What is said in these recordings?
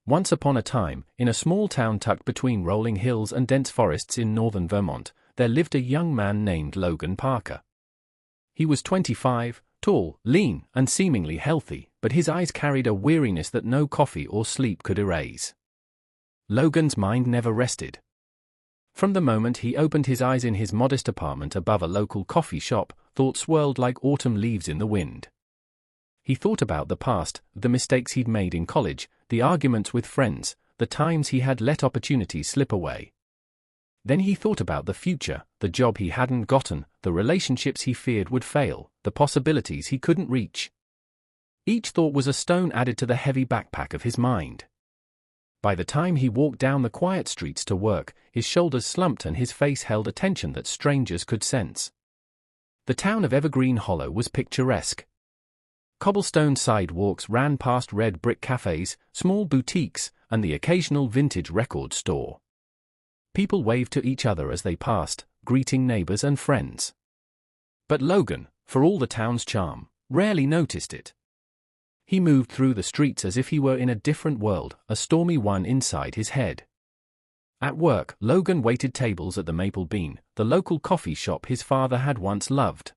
Once upon a time, in a small town tucked between rolling hills and dense forests in northern Vermont, there lived a young man named Logan Parker. He was 25, tall, lean, and seemingly healthy, but his eyes carried a weariness that no coffee or sleep could erase. Logan's mind never rested. From the moment he opened his eyes in his modest apartment above a local coffee shop, thoughts swirled like autumn leaves in the wind. He thought about the past, the mistakes he'd made in college, the arguments with friends, the times he had let opportunities slip away. Then he thought about the future, the job he hadn't gotten, the relationships he feared would fail, the possibilities he couldn't reach. Each thought was a stone added to the heavy backpack of his mind. By the time he walked down the quiet streets to work, his shoulders slumped and his face held a tension that strangers could sense. The town of Evergreen Hollow was picturesque. Cobblestone sidewalks ran past red brick cafes, small boutiques, and the occasional vintage record store. People waved to each other as they passed, greeting neighbors and friends. But Logan, for all the town's charm, rarely noticed it. He moved through the streets as if he were in a different world, a stormy one inside his head. At work, Logan waited tables at the Maple Bean, the local coffee shop his father had once loved.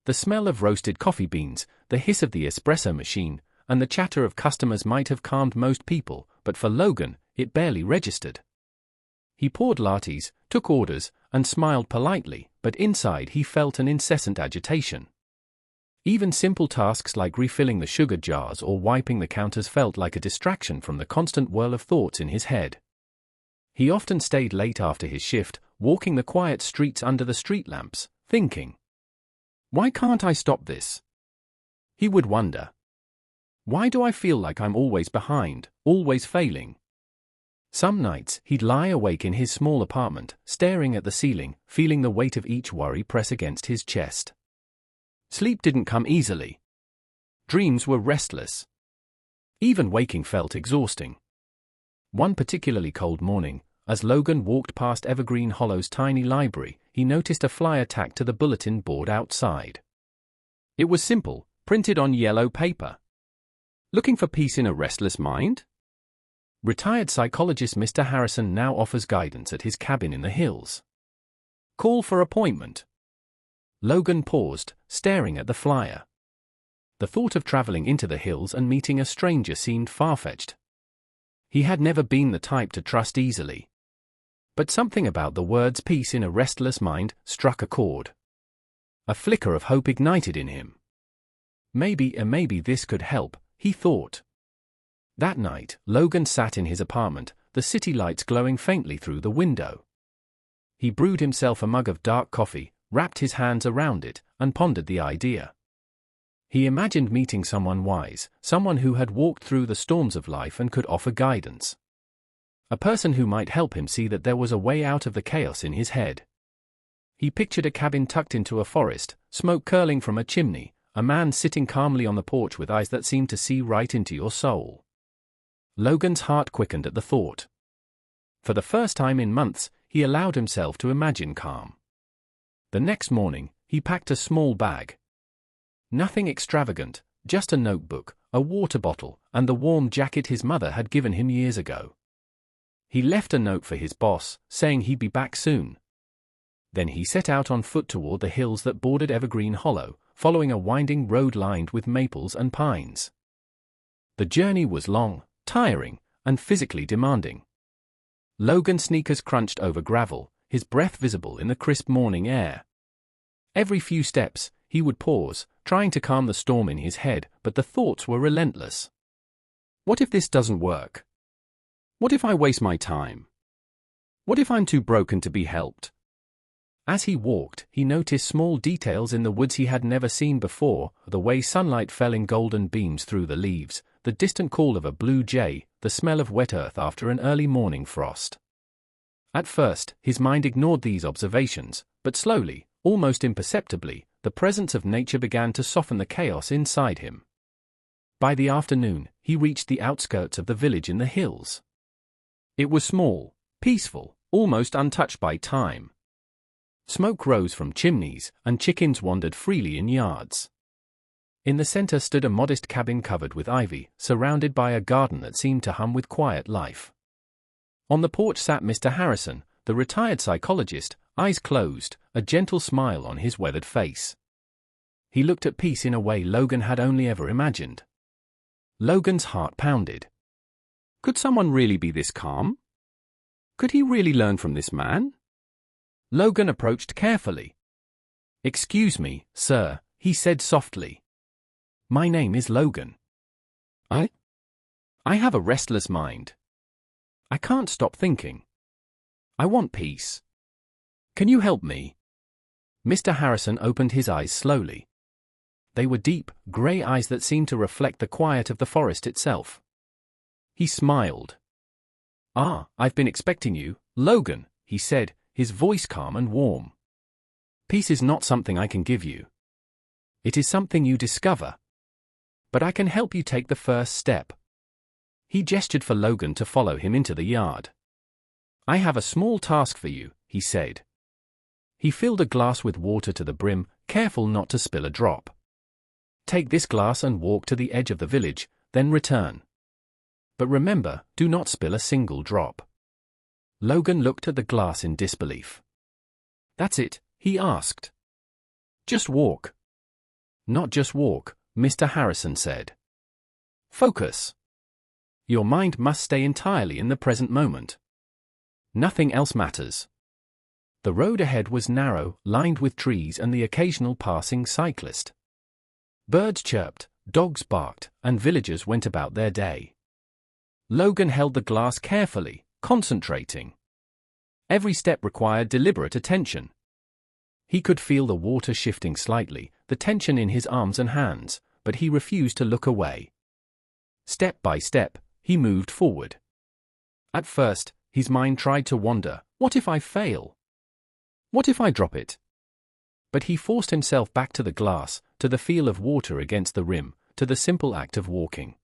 The smell of roasted coffee beans, the hiss of the espresso machine, and the chatter of customers might have calmed most people, but for Logan, it barely registered. He poured lattes, took orders, and smiled politely, but inside he felt an incessant agitation. Even simple tasks like refilling the sugar jars or wiping the counters felt like a distraction from the constant whirl of thoughts in his head. He often stayed late after his shift, walking the quiet streets under the street lamps, thinking, "Why can't I stop this?" He would wonder. "Why do I feel like I'm always behind, always failing?" Some nights, he'd lie awake in his small apartment, staring at the ceiling, feeling the weight of each worry press against his chest. Sleep didn't come easily. Dreams were restless. Even waking felt exhausting. One particularly cold morning, as Logan walked past Evergreen Hollow's tiny library, he noticed a flyer tacked to the bulletin board outside. It was simple, printed on yellow paper. "Looking for peace in a restless mind?" Retired psychologist Mr. Harrison now offers guidance at his cabin in the hills. "Call for appointment." Logan paused, staring at the flyer. The thought of traveling into the hills and meeting a stranger seemed far-fetched. He had never been the type to trust easily. But something about the words "peace in a restless mind" struck a chord. A flicker of hope ignited in him. Maybe this could help, he thought. That night, Logan sat in his apartment, the city lights glowing faintly through the window. He brewed himself a mug of dark coffee, wrapped his hands around it, and pondered the idea. He imagined meeting someone wise, someone who had walked through the storms of life and could offer guidance. A person who might help him see that there was a way out of the chaos in his head. He pictured a cabin tucked into a forest, smoke curling from a chimney, a man sitting calmly on the porch with eyes that seemed to see right into your soul. Logan's heart quickened at the thought. For the first time in months, he allowed himself to imagine calm. The next morning, he packed a small bag. Nothing extravagant, just a notebook, a water bottle, and the warm jacket his mother had given him years ago. He left a note for his boss, saying he'd be back soon. Then he set out on foot toward the hills that bordered Evergreen Hollow, following a winding road lined with maples and pines. The journey was long, tiring, and physically demanding. Logan's sneakers crunched over gravel, his breath visible in the crisp morning air. Every few steps, he would pause, trying to calm the storm in his head, but the thoughts were relentless. What if this doesn't work? What if I waste my time? What if I'm too broken to be helped? As he walked, he noticed small details in the woods he had never seen before, the way sunlight fell in golden beams through the leaves, the distant call of a blue jay, the smell of wet earth after an early morning frost. At first, his mind ignored these observations, but slowly, almost imperceptibly, the presence of nature began to soften the chaos inside him. By the afternoon, he reached the outskirts of the village in the hills. It was small, peaceful, almost untouched by time. Smoke rose from chimneys, and chickens wandered freely in yards. In the center stood a modest cabin covered with ivy, surrounded by a garden that seemed to hum with quiet life. On the porch sat Mr. Harrison, the retired psychologist, eyes closed, a gentle smile on his weathered face. He looked at peace in a way Logan had only ever imagined. Logan's heart pounded. Could someone really be this calm? Could he really learn from this man? Logan approached carefully. "Excuse me, sir," he said softly. "My name is Logan. I have a restless mind. I can't stop thinking. I want peace. Can you help me?" Mr. Harrison opened his eyes slowly. They were deep, grey eyes that seemed to reflect the quiet of the forest itself. He smiled. "I've been expecting you, Logan," he said, his voice calm and warm. "Peace is not something I can give you. It is something you discover. But I can help you take the first step." He gestured for Logan to follow him into the yard. "I have a small task for you," he said. He filled a glass with water to the brim, careful not to spill a drop. "Take this glass and walk to the edge of the village, then return. But remember, do not spill a single drop." Logan looked at the glass in disbelief. "That's it?" he asked. "Just walk." "Not just walk," Mr. Harrison said. "Focus. Your mind must stay entirely in the present moment. Nothing else matters." The road ahead was narrow, lined with trees and the occasional passing cyclist. Birds chirped, dogs barked, and villagers went about their day. Logan held the glass carefully, concentrating. Every step required deliberate attention. He could feel the water shifting slightly, the tension in his arms and hands, but he refused to look away. Step by step, he moved forward. At first, his mind tried to wander. What if I fail? What if I drop it? But he forced himself back to the glass, to the feel of water against the rim, to the simple act of walking.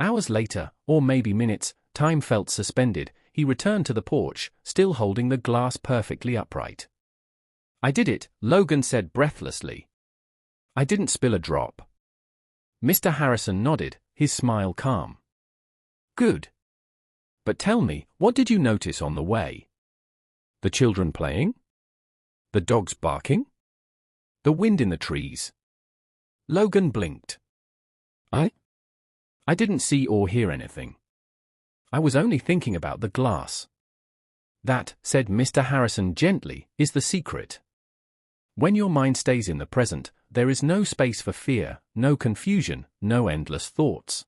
Hours later, or maybe minutes, time felt suspended. He returned to the porch, still holding the glass perfectly upright. "I did it," Logan said breathlessly. "I didn't spill a drop." Mr. Harrison nodded, his smile calm. "Good. But tell me, what did you notice on the way? The children playing? The dogs barking? The wind in the trees?" Logan blinked. I didn't see or hear anything. I was only thinking about the glass." "That," said Mr. Harrison gently, "is the secret. When your mind stays in the present, there is no space for fear, no confusion, no endless thoughts.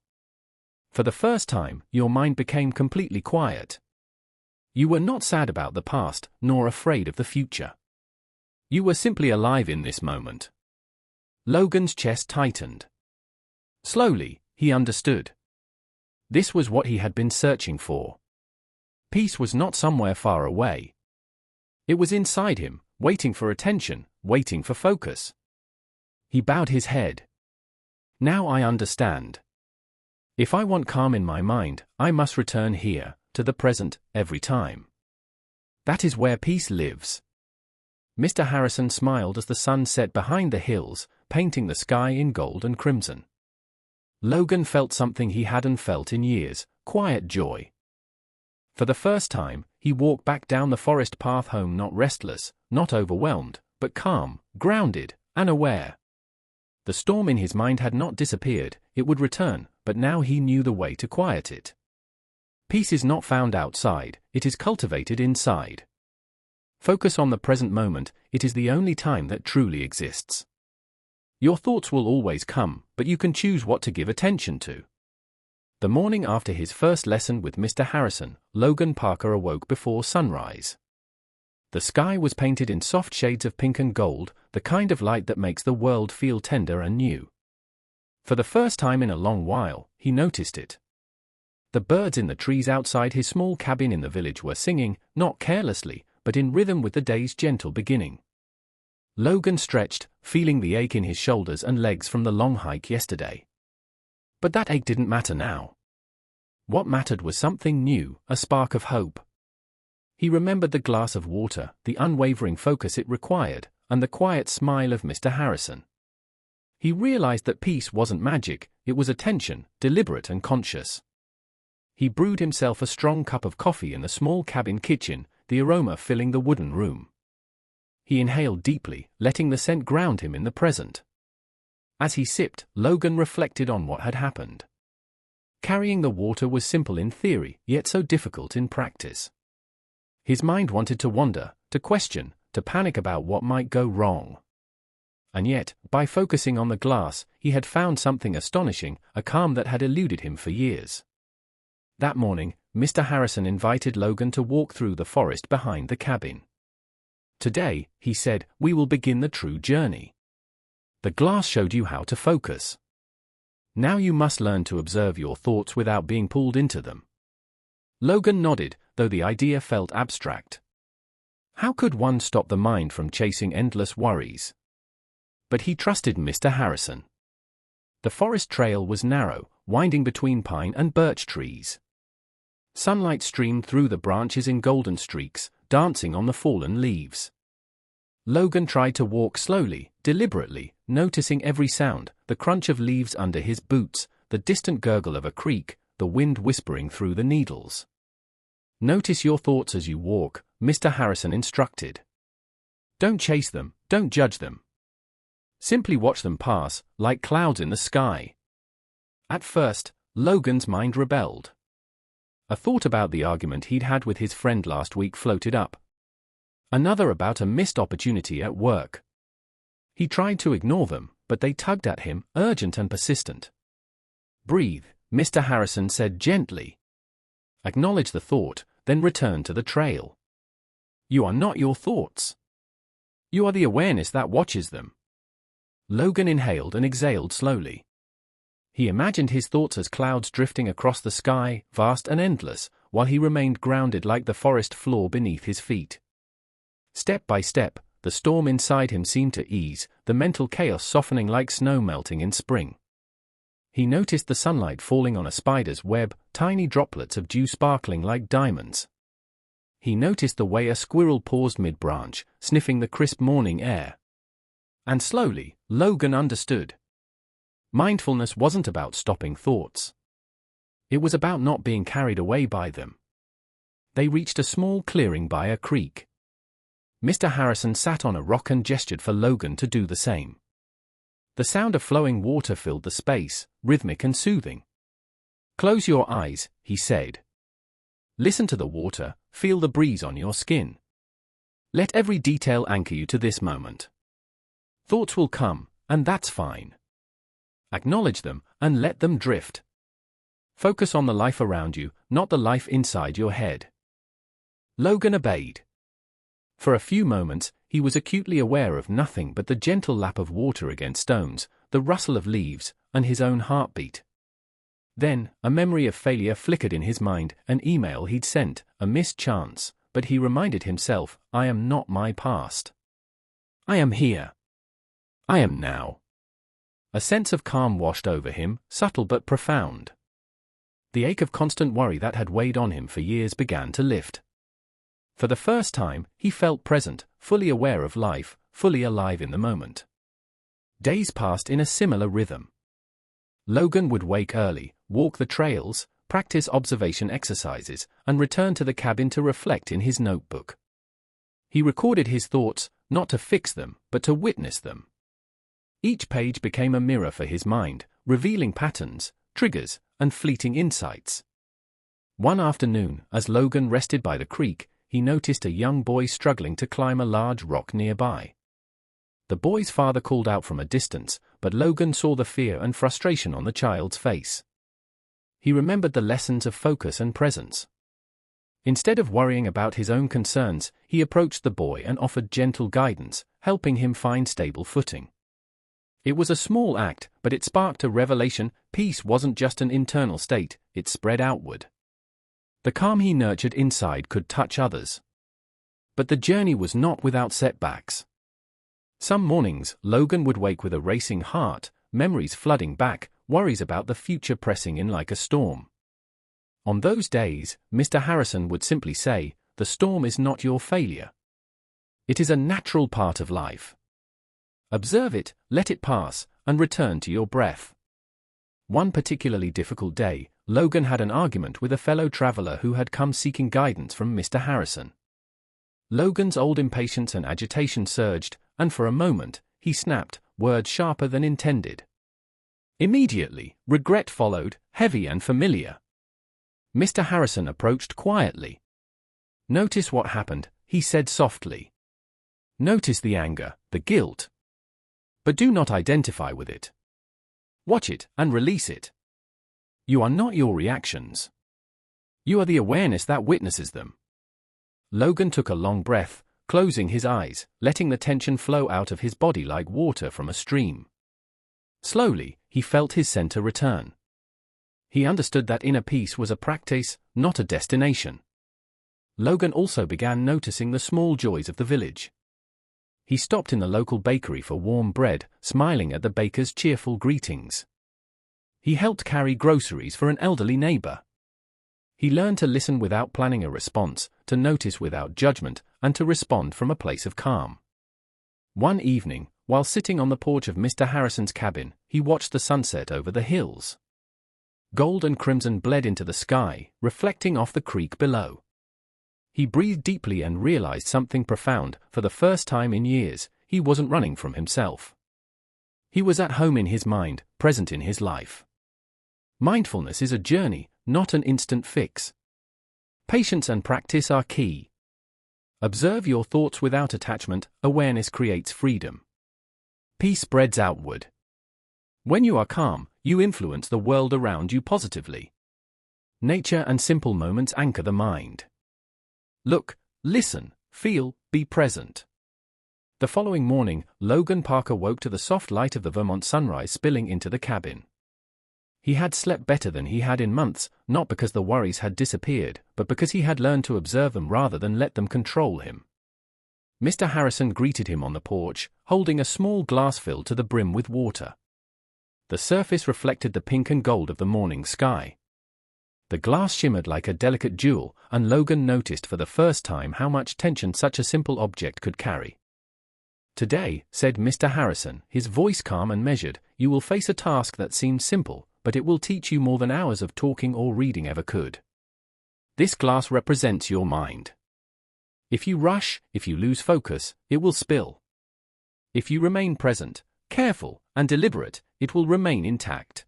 For the first time, your mind became completely quiet. You were not sad about the past, nor afraid of the future. You were simply alive in this moment." Logan's chest tightened. Slowly, he understood. This was what he had been searching for. Peace was not somewhere far away. It was inside him, waiting for attention, waiting for focus. He bowed his head. "Now I understand. If I want calm in my mind, I must return here, to the present, every time. That is where peace lives." Mr. Harrison smiled as the sun set behind the hills, painting the sky in gold and crimson. Logan felt something he hadn't felt in years, quiet joy. For the first time, he walked back down the forest path home not restless, not overwhelmed, but calm, grounded, and aware. The storm in his mind had not disappeared, it would return, but now he knew the way to quiet it. Peace is not found outside, it is cultivated inside. Focus on the present moment, it is the only time that truly exists. Your thoughts will always come, but you can choose what to give attention to. The morning after his first lesson with Mr. Harrison, Logan Parker awoke before sunrise. The sky was painted in soft shades of pink and gold, the kind of light that makes the world feel tender and new. For the first time in a long while, he noticed it. The birds in the trees outside his small cabin in the village were singing, not carelessly, but in rhythm with the day's gentle beginning. Logan stretched, feeling the ache in his shoulders and legs from the long hike yesterday. But that ache didn't matter now. What mattered was something new, a spark of hope. He remembered the glass of water, the unwavering focus it required, and the quiet smile of Mr. Harrison. He realized that peace wasn't magic, it was attention, deliberate and conscious. He brewed himself a strong cup of coffee in the small cabin kitchen, the aroma filling the wooden room. He inhaled deeply, letting the scent ground him in the present. As he sipped, Logan reflected on what had happened. Carrying the water was simple in theory, yet so difficult in practice. His mind wanted to wander, to question, to panic about what might go wrong. And yet, by focusing on the glass, he had found something astonishing, a calm that had eluded him for years. That morning, Mr. Harrison invited Logan to walk through the forest behind the cabin. Today, he said, we will begin the true journey. The glass showed you how to focus. Now you must learn to observe your thoughts without being pulled into them. Logan nodded, though the idea felt abstract. How could one stop the mind from chasing endless worries? But he trusted Mr. Harrison. The forest trail was narrow, winding between pine and birch trees. Sunlight streamed through the branches in golden streaks, dancing on the fallen leaves. Logan tried to walk slowly, deliberately, noticing every sound, the crunch of leaves under his boots, the distant gurgle of a creek, the wind whispering through the needles. Notice your thoughts as you walk, Mr. Harrison instructed. Don't chase them, don't judge them. Simply watch them pass, like clouds in the sky. At first, Logan's mind rebelled. A thought about the argument he'd had with his friend last week floated up. Another about a missed opportunity at work. He tried to ignore them, but they tugged at him, urgent and persistent. Breathe, Mr. Harrison said gently. Acknowledge the thought, then return to the trail. You are not your thoughts. You are the awareness that watches them. Logan inhaled and exhaled slowly. He imagined his thoughts as clouds drifting across the sky, vast and endless, while he remained grounded like the forest floor beneath his feet. Step by step, the storm inside him seemed to ease, the mental chaos softening like snow melting in spring. He noticed the sunlight falling on a spider's web, tiny droplets of dew sparkling like diamonds. He noticed the way a squirrel paused mid-branch, sniffing the crisp morning air. And slowly, Logan understood. Mindfulness wasn't about stopping thoughts. It was about not being carried away by them. They reached a small clearing by a creek. Mr. Harrison sat on a rock and gestured for Logan to do the same. The sound of flowing water filled the space, rhythmic and soothing. Close your eyes, he said. Listen to the water, feel the breeze on your skin. Let every detail anchor you to this moment. Thoughts will come, and that's fine. Acknowledge them, and let them drift. Focus on the life around you, not the life inside your head. Logan obeyed. For a few moments, he was acutely aware of nothing but the gentle lap of water against stones, the rustle of leaves, and his own heartbeat. Then, a memory of failure flickered in his mind, an email he'd sent, a missed chance, but he reminded himself, I am not my past. I am here. I am now. A sense of calm washed over him, subtle but profound. The ache of constant worry that had weighed on him for years began to lift. For the first time, he felt present, fully aware of life, fully alive in the moment. Days passed in a similar rhythm. Logan would wake early, walk the trails, practice observation exercises, and return to the cabin to reflect in his notebook. He recorded his thoughts, not to fix them, but to witness them. Each page became a mirror for his mind, revealing patterns, triggers, and fleeting insights. One afternoon, as Logan rested by the creek, he noticed a young boy struggling to climb a large rock nearby. The boy's father called out from a distance, but Logan saw the fear and frustration on the child's face. He remembered the lessons of focus and presence. Instead of worrying about his own concerns, he approached the boy and offered gentle guidance, helping him find stable footing. It was a small act, but it sparked a revelation. Peace wasn't just an internal state, it spread outward. The calm he nurtured inside could touch others. But the journey was not without setbacks. Some mornings, Logan would wake with a racing heart, memories flooding back, worries about the future pressing in like a storm. On those days, Mr. Harrison would simply say, the storm is not your failure. It is a natural part of life. Observe it, let it pass, and return to your breath. One particularly difficult day, Logan had an argument with a fellow traveler who had come seeking guidance from Mr. Harrison. Logan's old impatience and agitation surged, and for a moment, he snapped, words sharper than intended. Immediately, regret followed, heavy and familiar. Mr. Harrison approached quietly. "Notice what happened," he said softly. "Notice the anger, the guilt. But do not identify with it. Watch it and release it. You are not your reactions. You are the awareness that witnesses them." Logan took a long breath, closing his eyes, letting the tension flow out of his body like water from a stream. Slowly, he felt his center return. He understood that inner peace was a practice, not a destination. Logan also began noticing the small joys of the village. He stopped in the local bakery for warm bread, smiling at the baker's cheerful greetings. He helped carry groceries for an elderly neighbor. He learned to listen without planning a response, to notice without judgment, and to respond from a place of calm. One evening, while sitting on the porch of Mr. Harrison's cabin, he watched the sunset over the hills. Gold and crimson bled into the sky, reflecting off the creek below. He breathed deeply and realized something profound. For the first time in years, he wasn't running from himself. He was at home in his mind, present in his life. Mindfulness is a journey, not an instant fix. Patience and practice are key. Observe your thoughts without attachment. Awareness creates freedom. Peace spreads outward. When you are calm, you influence the world around you positively. Nature and simple moments anchor the mind. Look, listen, feel, be present. The following morning, Logan Parker woke to the soft light of the Vermont sunrise spilling into the cabin. He had slept better than he had in months, not because the worries had disappeared, but because he had learned to observe them rather than let them control him. Mr. Harrison greeted him on the porch, holding a small glass filled to the brim with water. The surface reflected the pink and gold of the morning sky. The glass shimmered like a delicate jewel, and Logan noticed for the first time how much tension such a simple object could carry. "Today," said Mr. Harrison, his voice calm and measured, "you will face a task that seems simple, but it will teach you more than hours of talking or reading ever could. This glass represents your mind. If you rush, if you lose focus, it will spill. If you remain present, careful, and deliberate, it will remain intact."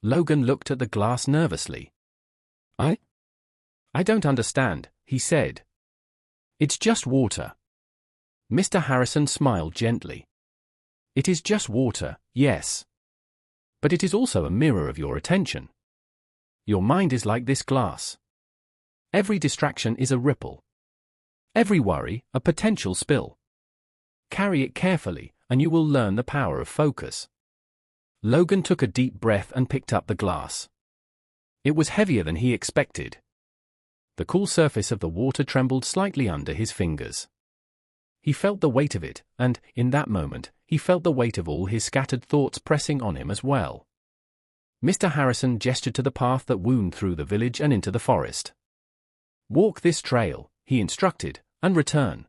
Logan looked at the glass nervously. I don't understand," he said. "It's just water." Mr. Harrison smiled gently. "It is just water, yes. But it is also a mirror of your attention. Your mind is like this glass. Every distraction is a ripple. Every worry, a potential spill. Carry it carefully, and you will learn the power of focus." Logan took a deep breath and picked up the glass. It was heavier than he expected. The cool surface of the water trembled slightly under his fingers. He felt the weight of it, and, in that moment, he felt the weight of all his scattered thoughts pressing on him as well. Mr. Harrison gestured to the path that wound through the village and into the forest. "Walk this trail," he instructed, "and return.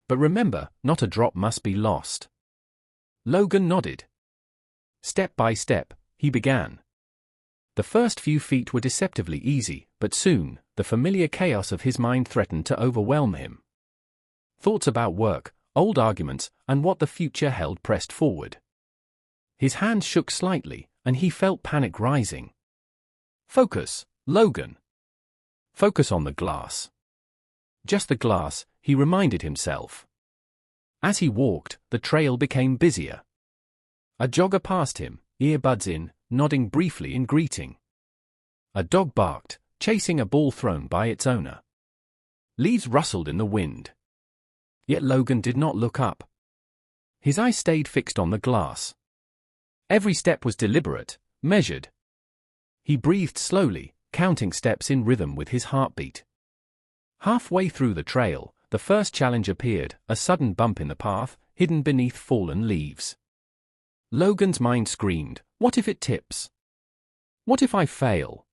But remember, not a drop must be lost." Logan nodded. Step by step, he began. The first few feet were deceptively easy, but soon, the familiar chaos of his mind threatened to overwhelm him. Thoughts about work, old arguments, and what the future held pressed forward. His hands shook slightly, and he felt panic rising. "Focus, Logan. Focus on the glass." Just the glass, he reminded himself. As he walked, the trail became busier. A jogger passed him, earbuds in, nodding briefly in greeting. A dog barked, chasing a ball thrown by its owner. Leaves rustled in the wind. Yet Logan did not look up. His eyes stayed fixed on the glass. Every step was deliberate, measured. He breathed slowly, counting steps in rhythm with his heartbeat. Halfway through the trail, the first challenge appeared, a sudden bump in the path, hidden beneath fallen leaves. Logan's mind screamed, "What if it tips? What if I fail?"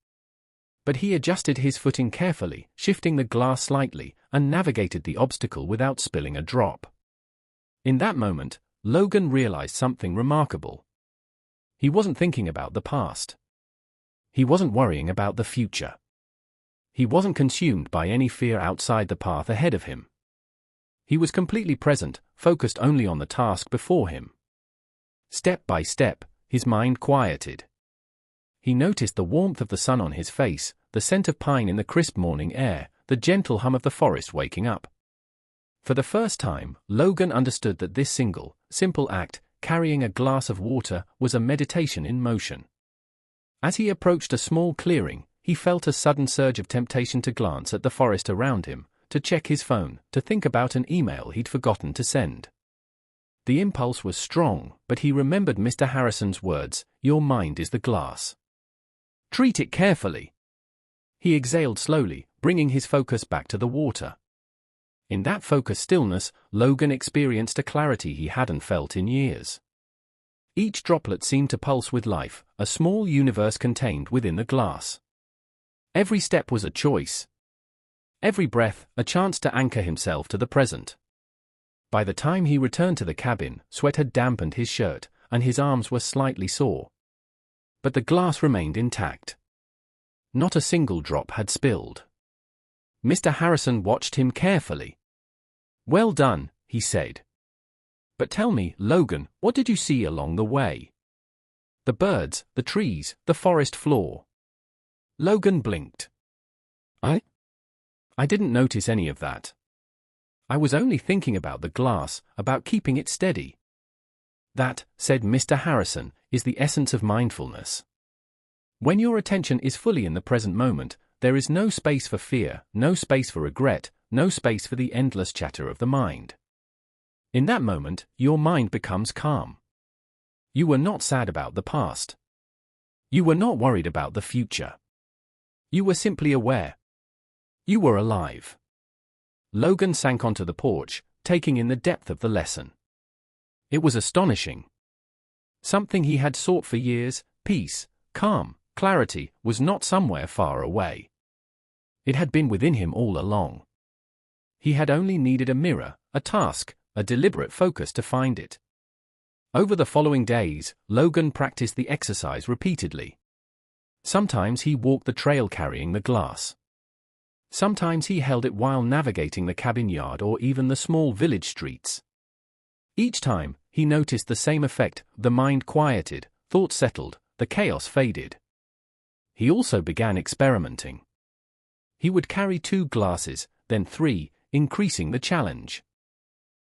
But he adjusted his footing carefully, shifting the glass slightly, and navigated the obstacle without spilling a drop. In that moment, Logan realized something remarkable. He wasn't thinking about the past. He wasn't worrying about the future. He wasn't consumed by any fear outside the path ahead of him. He was completely present, focused only on the task before him. Step by step, his mind quieted. He noticed the warmth of the sun on his face, the scent of pine in the crisp morning air, the gentle hum of the forest waking up. For the first time, Logan understood that this simple act, carrying a glass of water, was a meditation in motion. As he approached a small clearing, he felt a sudden surge of temptation to glance at the forest around him, to check his phone, to think about an email he'd forgotten to send. The impulse was strong, but he remembered Mr. Harrison's words, "Your mind is the glass. Treat it carefully." He exhaled slowly, bringing his focus back to the water. In that focused stillness, Logan experienced a clarity he hadn't felt in years. Each droplet seemed to pulse with life, a small universe contained within the glass. Every step was a choice. Every breath, a chance to anchor himself to the present. By the time he returned to the cabin, sweat had dampened his shirt, and his arms were slightly sore. But the glass remained intact. Not a single drop had spilled. Mr. Harrison watched him carefully. "Well done," he said. "But tell me, Logan, what did you see along the way? The birds, the trees, the forest floor." Logan blinked. I didn't notice any of that. I was only thinking about the glass, about keeping it steady." "That," said Mr. Harrison, "is the essence of mindfulness. When your attention is fully in the present moment, there is no space for fear, no space for regret, no space for the endless chatter of the mind. In that moment, your mind becomes calm. You were not sad about the past. You were not worried about the future. You were simply aware. You were alive." Logan sank onto the porch, taking in the depth of the lesson. It was astonishing. Something he had sought for years, peace, calm, clarity, was not somewhere far away. It had been within him all along. He had only needed a mirror, a task, a deliberate focus to find it. Over the following days, Logan practiced the exercise repeatedly. Sometimes he walked the trail carrying the glass. Sometimes he held it while navigating the cabin yard or even the small village streets. Each time, he noticed the same effect: the mind quieted, thoughts settled, the chaos faded. He also began experimenting. He would carry 2 glasses, then 3, increasing the challenge.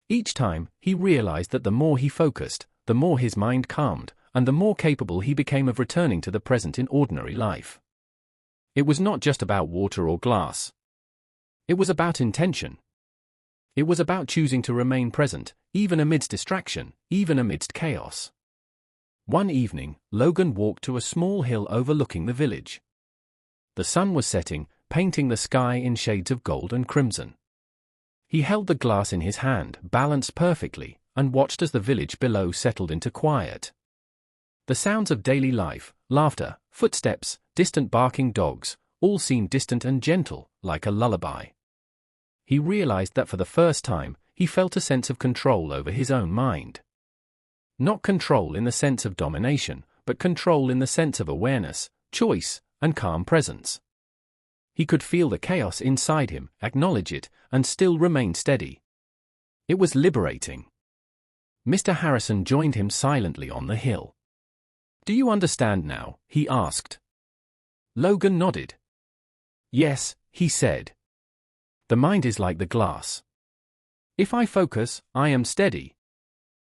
Each time, he realized that the more he focused, the more his mind calmed, and the more capable he became of returning to the present in ordinary life. It was not just about water or glass. It was about intention. It was about choosing to remain present, even amidst distraction, even amidst chaos. One evening, Logan walked to a small hill overlooking the village. The sun was setting, painting the sky in shades of gold and crimson. He held the glass in his hand, balanced perfectly, and watched as the village below settled into quiet. The sounds of daily life, laughter, footsteps, distant barking dogs, all seemed distant and gentle, like a lullaby. He realized that for the first time, he felt a sense of control over his own mind. Not control in the sense of domination, but control in the sense of awareness, choice, and calm presence. He could feel the chaos inside him, acknowledge it, and still remain steady. It was liberating. Mr. Harrison joined him silently on the hill. "Do you understand now?" he asked. Logan nodded. "Yes," he said. "The mind is like the glass. If I focus, I am steady.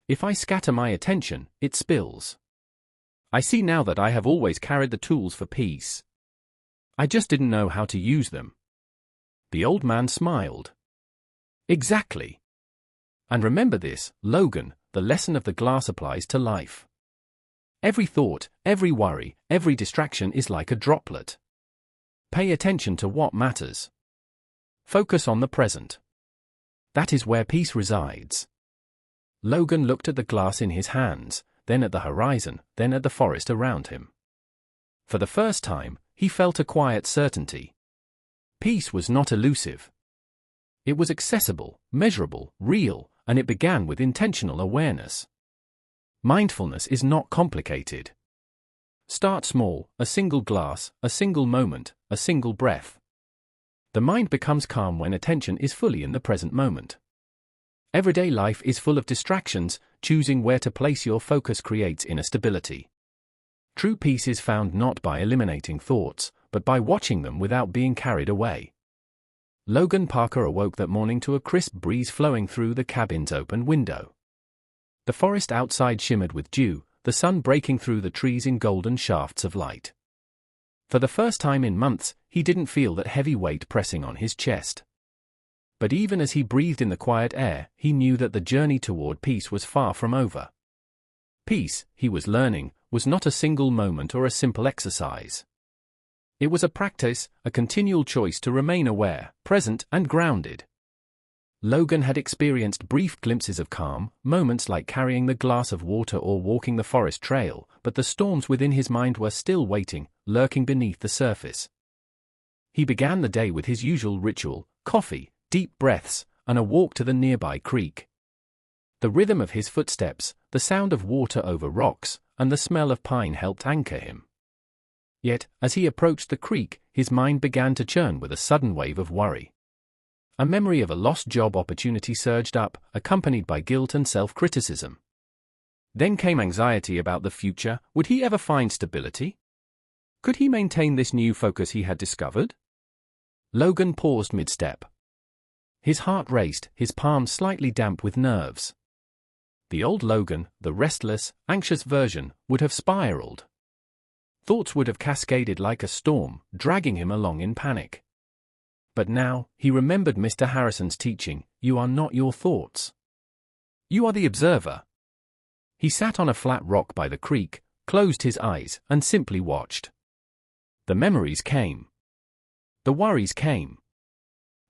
If I scatter my attention, it spills. I see now that I have always carried the tools for peace. I just didn't know how to use them." The old man smiled. "Exactly. And remember this, Logan, the lesson of the glass applies to life. Every thought, every worry, every distraction is like a droplet. Pay attention to what matters. Focus on the present. That is where peace resides." Logan looked at the glass in his hands, then at the horizon, then at the forest around him. For the first time, he felt a quiet certainty. Peace was not elusive. It was accessible, measurable, real, and it began with intentional awareness. Mindfulness is not complicated. Start small, a single glass, a single moment, a single breath. The mind becomes calm when attention is fully in the present moment. Everyday life is full of distractions. Choosing where to place your focus creates inner stability. True peace is found not by eliminating thoughts, but by watching them without being carried away. Logan Parker awoke that morning to a crisp breeze flowing through the cabin's open window. The forest outside shimmered with dew, the sun breaking through the trees in golden shafts of light. For the first time in months, he didn't feel that heavy weight pressing on his chest. But even as he breathed in the quiet air, he knew that the journey toward peace was far from over. Peace, he was learning, was not a single moment or a simple exercise. It was a practice, a continual choice to remain aware, present, and grounded. Logan had experienced brief glimpses of calm, moments like carrying the glass of water or walking the forest trail, but the storms within his mind were still waiting, lurking beneath the surface. He began the day with his usual ritual: coffee, deep breaths, and a walk to the nearby creek. The rhythm of his footsteps, the sound of water over rocks, and the smell of pine helped anchor him. Yet, as he approached the creek, his mind began to churn with a sudden wave of worry. A memory of a lost job opportunity surged up, accompanied by guilt and self-criticism. Then came anxiety about the future. Would he ever find stability? Could he maintain this new focus he had discovered? Logan paused mid-step. His heart raced, his palms slightly damp with nerves. The old Logan, the restless, anxious version, would have spiraled. Thoughts would have cascaded like a storm, dragging him along in panic. But now, he remembered Mr. Harrison's teaching: you are not your thoughts. You are the observer. He sat on a flat rock by the creek, closed his eyes, and simply watched. The memories came. The worries came.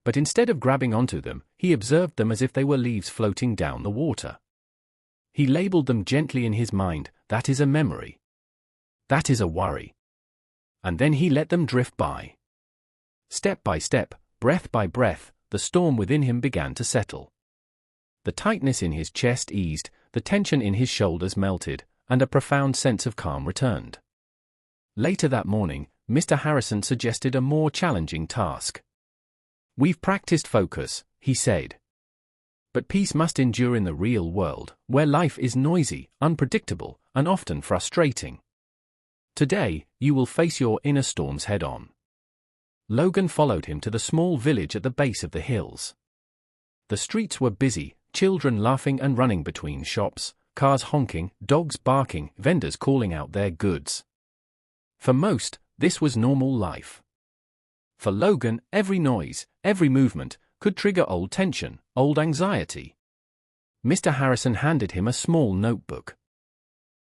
But instead of grabbing onto them, he observed them as if they were leaves floating down the water. He labeled them gently in his mind: that is a memory. That is a worry. And then he let them drift by. Step by step, breath by breath, the storm within him began to settle. The tightness in his chest eased, the tension in his shoulders melted, and a profound sense of calm returned. Later that morning, Mr. Harrison suggested a more challenging task. "We've practiced focus," he said. "But peace must endure in the real world, where life is noisy, unpredictable, and often frustrating. Today, you will face your inner storms head-on." Logan followed him to the small village at the base of the hills. The streets were busy, children laughing and running between shops, cars honking, dogs barking, vendors calling out their goods. For most, this was normal life. For Logan, every noise, every movement, could trigger old tension, old anxiety. Mr. Harrison handed him a small notebook.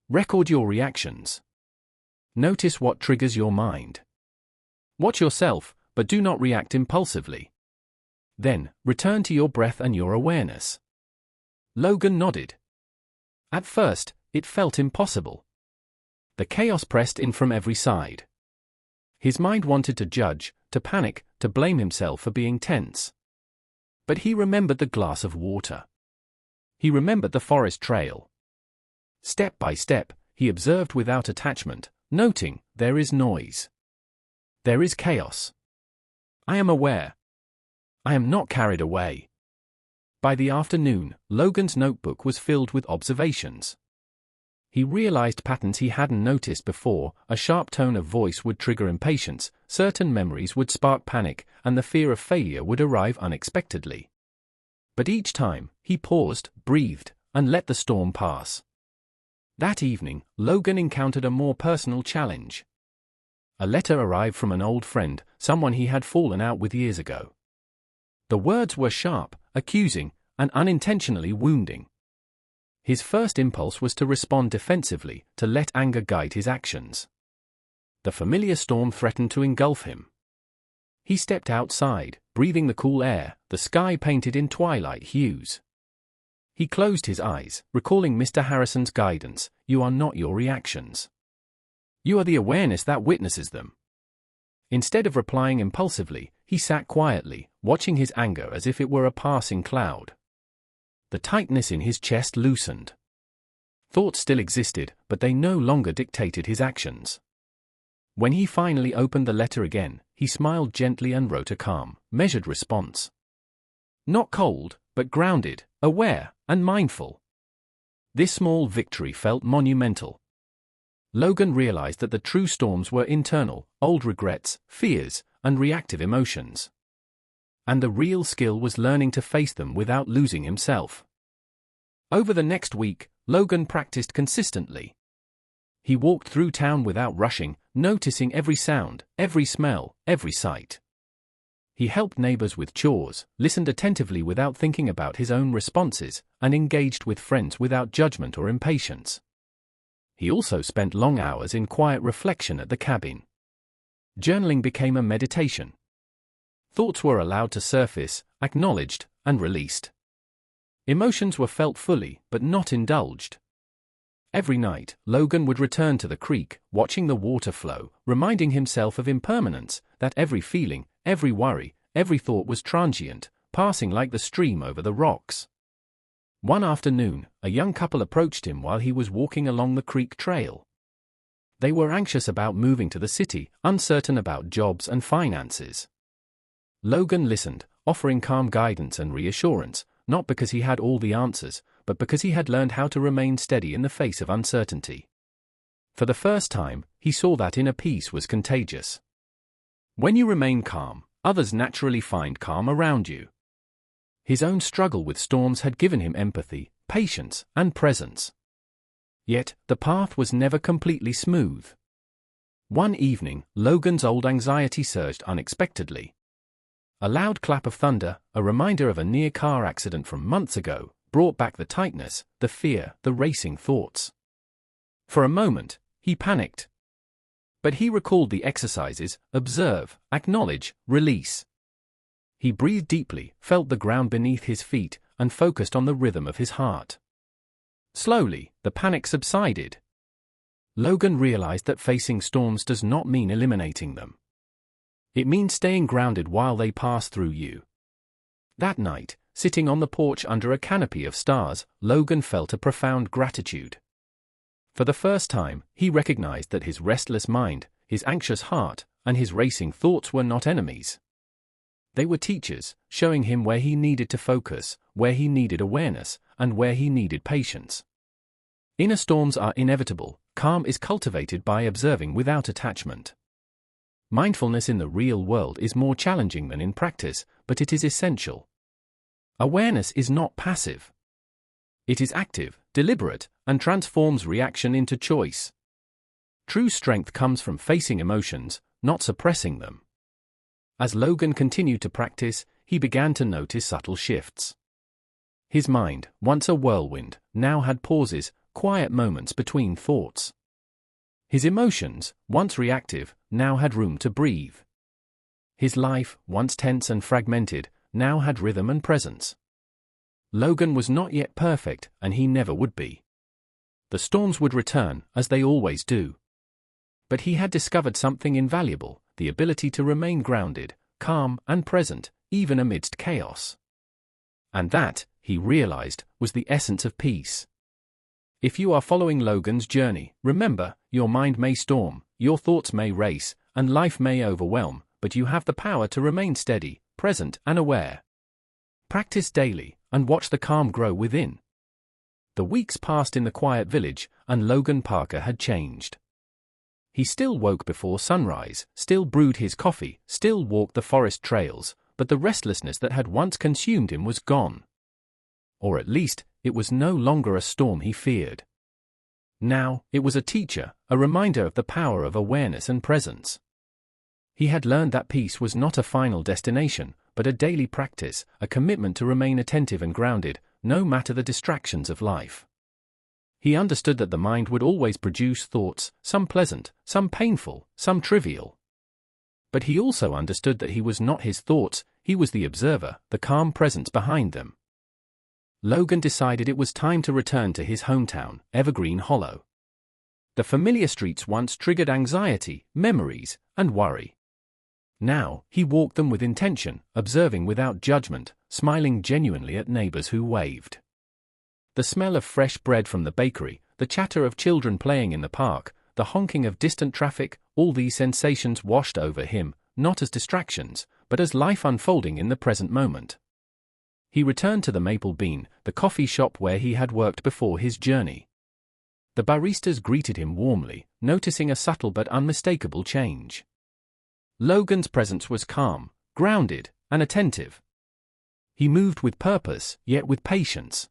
"Record your reactions. Notice what triggers your mind. Watch yourself, but do not react impulsively. Then, return to your breath and your awareness." Logan nodded. At first, it felt impossible. The chaos pressed in from every side. His mind wanted to judge, to panic, to blame himself for being tense. But he remembered the glass of water. He remembered the forest trail. Step by step, he observed without attachment, noting: there is noise. There is chaos. I am aware. I am not carried away. By the afternoon, Logan's notebook was filled with observations. He realized patterns he hadn't noticed before: a sharp tone of voice would trigger impatience, certain memories would spark panic, and the fear of failure would arrive unexpectedly. But each time, he paused, breathed, and let the storm pass. That evening, Logan encountered a more personal challenge. A letter arrived from an old friend, someone he had fallen out with years ago. The words were sharp, accusing, and unintentionally wounding. His first impulse was to respond defensively, to let anger guide his actions. The familiar storm threatened to engulf him. He stepped outside, breathing the cool air, the sky painted in twilight hues. He closed his eyes, recalling Mr. Harrison's guidance: you are not your reactions. You are the awareness that witnesses them. Instead of replying impulsively, he sat quietly, watching his anger as if it were a passing cloud. The tightness in his chest loosened. Thoughts still existed, but they no longer dictated his actions. When he finally opened the letter again, he smiled gently and wrote a calm, measured response. Not cold, but grounded, aware, and mindful. This small victory felt monumental. Logan realized that the true storms were internal, old regrets, fears, and reactive emotions. And the real skill was learning to face them without losing himself. Over the next week, Logan practiced consistently. He walked through town without rushing, noticing every sound, every smell, every sight. He helped neighbors with chores, listened attentively without thinking about his own responses, and engaged with friends without judgment or impatience. He also spent long hours in quiet reflection at the cabin. Journaling became a meditation. Thoughts were allowed to surface, acknowledged, and released. Emotions were felt fully, but not indulged. Every night, Logan would return to the creek, watching the water flow, reminding himself of impermanence, that every feeling, every worry, every thought was transient, passing like the stream over the rocks. One afternoon, a young couple approached him while he was walking along the creek trail. They were anxious about moving to the city, uncertain about jobs and finances. Logan listened, offering calm guidance and reassurance, not because he had all the answers, but because he had learned how to remain steady in the face of uncertainty. For the first time, he saw that inner peace was contagious. When you remain calm, others naturally find calm around you. His own struggle with storms had given him empathy, patience, and presence. Yet, the path was never completely smooth. One evening, Logan's old anxiety surged unexpectedly. A loud clap of thunder, a reminder of a near-car accident from months ago, brought back the tightness, the fear, the racing thoughts. For a moment, he panicked. But he recalled the exercises: observe, acknowledge, release. He breathed deeply, felt the ground beneath his feet, and focused on the rhythm of his heart. Slowly, the panic subsided. Logan realized that facing storms does not mean eliminating them. It means staying grounded while they pass through you. That night, sitting on the porch under a canopy of stars, Logan felt a profound gratitude. For the first time, he recognized that his restless mind, his anxious heart, and his racing thoughts were not enemies. They were teachers, showing him where he needed to focus, where he needed awareness, and where he needed patience. Inner storms are inevitable. Calm is cultivated by observing without attachment. Mindfulness in the real world is more challenging than in practice, but it is essential. Awareness is not passive. It is active, deliberate, and transforms reaction into choice. True strength comes from facing emotions, not suppressing them. As Logan continued to practice, he began to notice subtle shifts. His mind, once a whirlwind, now had pauses, quiet moments between thoughts. His emotions, once reactive, now had room to breathe. His life, once tense and fragmented, now had rhythm and presence. Logan was not yet perfect, and he never would be. The storms would return, as they always do. But he had discovered something invaluable: the ability to remain grounded, calm, and present, even amidst chaos. And that, he realized, was the essence of peace. If you are following Logan's journey, remember, your mind may storm, your thoughts may race, and life may overwhelm, but you have the power to remain steady, present, and aware. Practice daily, and watch the calm grow within. The weeks passed in the quiet village, and Logan Parker had changed. He still woke before sunrise, still brewed his coffee, still walked the forest trails, but the restlessness that had once consumed him was gone. Or at least, it was no longer a storm he feared. Now, it was a teacher, a reminder of the power of awareness and presence. He had learned that peace was not a final destination, but a daily practice, a commitment to remain attentive and grounded, no matter the distractions of life. He understood that the mind would always produce thoughts, some pleasant, some painful, some trivial. But he also understood that he was not his thoughts, he was the observer, the calm presence behind them. Logan decided it was time to return to his hometown, Evergreen Hollow. The familiar streets once triggered anxiety, memories, and worry. Now, he walked them with intention, observing without judgment, smiling genuinely at neighbors who waved. The smell of fresh bread from the bakery, the chatter of children playing in the park, the honking of distant traffic, all these sensations washed over him, not as distractions, but as life unfolding in the present moment. He returned to the Maple Bean, the coffee shop where he had worked before his journey. The baristas greeted him warmly, noticing a subtle but unmistakable change. Logan's presence was calm, grounded, and attentive. He moved with purpose, yet with patience.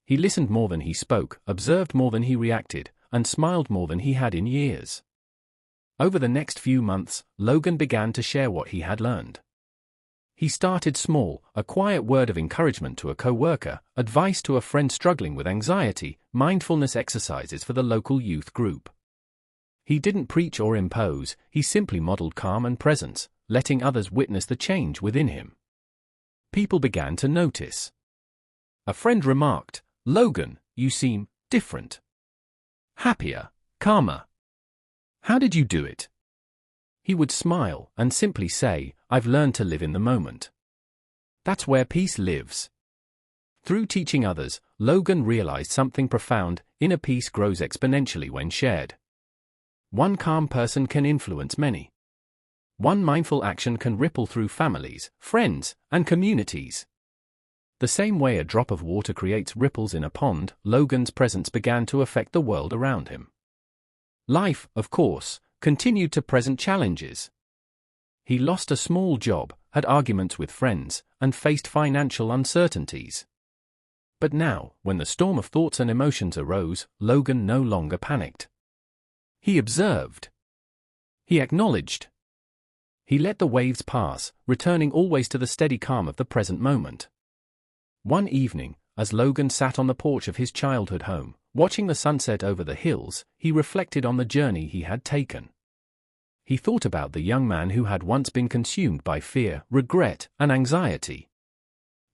He listened more than he spoke, observed more than he reacted, and smiled more than he had in years. Over the next few months, Logan began to share what he had learned. He started small, a quiet word of encouragement to a co-worker, advice to a friend struggling with anxiety, mindfulness exercises for the local youth group. He didn't preach or impose, he simply modeled calm and presence, letting others witness the change within him. People began to notice. A friend remarked, "Logan, you seem different. Happier, calmer. How did you do it?" He would smile and simply say, "I've learned to live in the moment. That's where peace lives." Through teaching others, Logan realized something profound: inner peace grows exponentially when shared. One calm person can influence many. One mindful action can ripple through families, friends, and communities. The same way a drop of water creates ripples in a pond, Logan's presence began to affect the world around him. Life, of course, continued to present challenges. He lost a small job, had arguments with friends, and faced financial uncertainties. But now, when the storm of thoughts and emotions arose, Logan no longer panicked. He observed. He acknowledged. He let the waves pass, returning always to the steady calm of the present moment. One evening, as Logan sat on the porch of his childhood home, watching the sunset over the hills, he reflected on the journey he had taken. He thought about the young man who had once been consumed by fear, regret, and anxiety.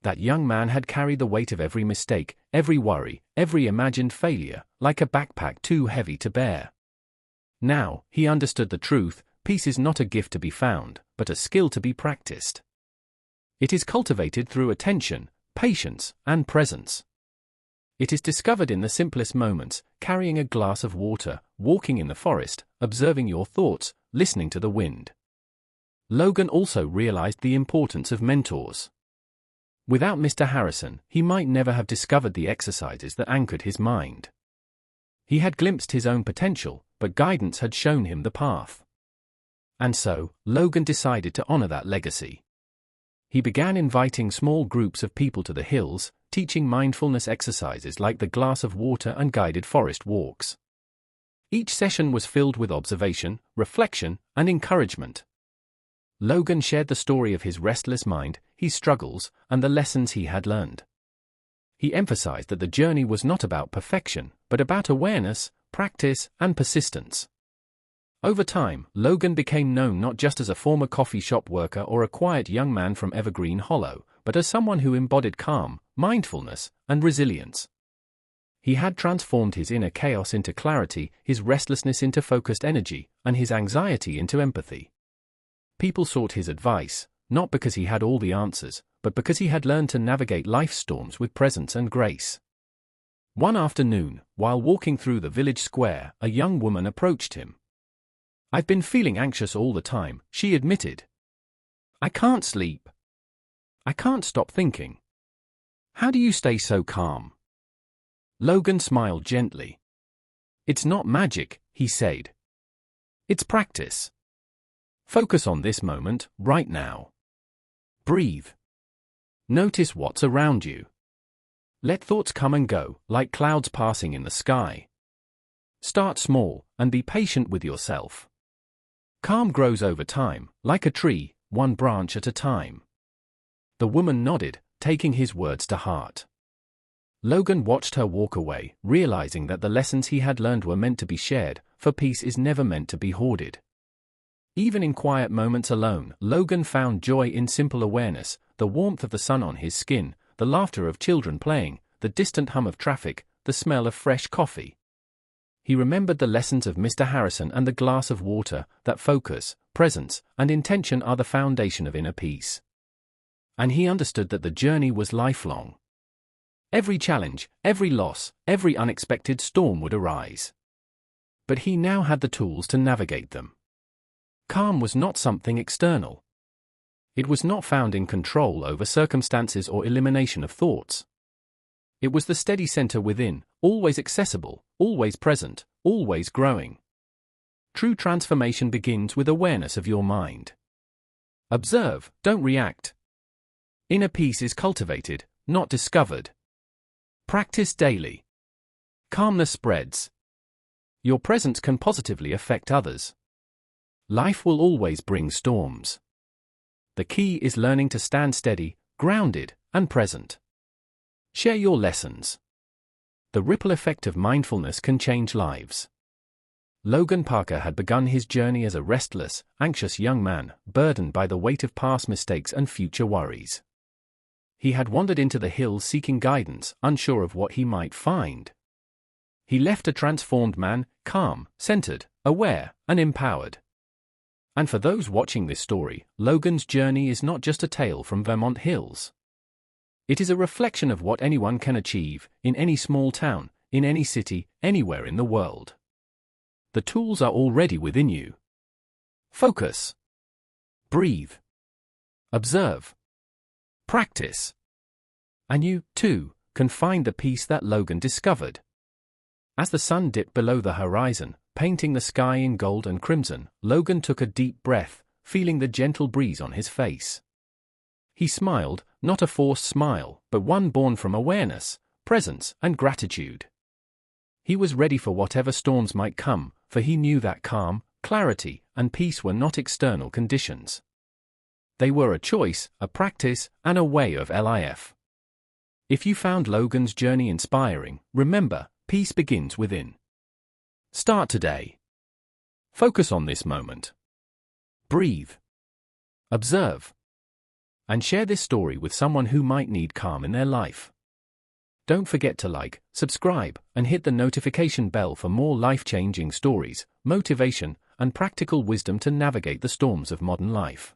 That young man had carried the weight of every mistake, every worry, every imagined failure, like a backpack too heavy to bear. Now, he understood the truth: peace is not a gift to be found, but a skill to be practiced. It is cultivated through attention, patience, and presence. It is discovered in the simplest moments: carrying a glass of water, walking in the forest, observing your thoughts, listening to the wind. Logan also realized the importance of mentors. Without Mr. Harrison, he might never have discovered the exercises that anchored his mind. He had glimpsed his own potential, but guidance had shown him the path. And so, Logan decided to honor that legacy. He began inviting small groups of people to the hills, teaching mindfulness exercises like the glass of water and guided forest walks. Each session was filled with observation, reflection, and encouragement. Logan shared the story of his restless mind, his struggles, and the lessons he had learned. He emphasized that the journey was not about perfection, but about awareness, practice, and persistence. Over time, Logan became known not just as a former coffee shop worker or a quiet young man from Evergreen Hollow, but as someone who embodied calm, mindfulness, and resilience. He had transformed his inner chaos into clarity, his restlessness into focused energy, and his anxiety into empathy. People sought his advice, not because he had all the answers, but because he had learned to navigate life's storms with presence and grace. One afternoon, while walking through the village square, a young woman approached him. "I've been feeling anxious all the time," she admitted. "I can't sleep. I can't stop thinking. How do you stay so calm?" Logan smiled gently. "It's not magic," he said. "It's practice. Focus on this moment, right now. Breathe. Notice what's around you. Let thoughts come and go, like clouds passing in the sky. Start small, and be patient with yourself. Calm grows over time, like a tree, one branch at a time." The woman nodded, taking his words to heart. Logan watched her walk away, realizing that the lessons he had learned were meant to be shared, for peace is never meant to be hoarded. Even in quiet moments alone, Logan found joy in simple awareness: the warmth of the sun on his skin, the laughter of children playing, the distant hum of traffic, the smell of fresh coffee. He remembered the lessons of Mr. Harrison and the glass of water, that focus, presence, and intention are the foundation of inner peace. And he understood that the journey was lifelong. Every challenge, every loss, every unexpected storm would arise. But he now had the tools to navigate them. Calm was not something external. It was not found in control over circumstances or elimination of thoughts. It was the steady center within, always accessible, always present, always growing. True transformation begins with awareness of your mind. Observe, don't react. Inner peace is cultivated, not discovered. Practice daily. Calmness spreads. Your presence can positively affect others. Life will always bring storms. The key is learning to stand steady, grounded, and present. Share your lessons. The ripple effect of mindfulness can change lives. Logan Parker had begun his journey as a restless, anxious young man, burdened by the weight of past mistakes and future worries. He had wandered into the hills seeking guidance, unsure of what he might find. He left a transformed man, calm, centered, aware, and empowered. And for those watching this story, Logan's journey is not just a tale from Vermont hills. It is a reflection of what anyone can achieve, in any small town, in any city, anywhere in the world. The tools are already within you. Focus. Breathe. Observe. Practice. And you, too, can find the peace that Logan discovered. As the sun dipped below the horizon, painting the sky in gold and crimson, Logan took a deep breath, feeling the gentle breeze on his face. He smiled, not a forced smile, but one born from awareness, presence, and gratitude. He was ready for whatever storms might come, for he knew that calm, clarity, and peace were not external conditions. They were a choice, a practice, and a way of life. If you found Logan's journey inspiring, remember, peace begins within. Start today. Focus on this moment. Breathe. Observe. And share this story with someone who might need calm in their life. Don't forget to like, subscribe, and hit the notification bell for more life-changing stories, motivation, and practical wisdom to navigate the storms of modern life.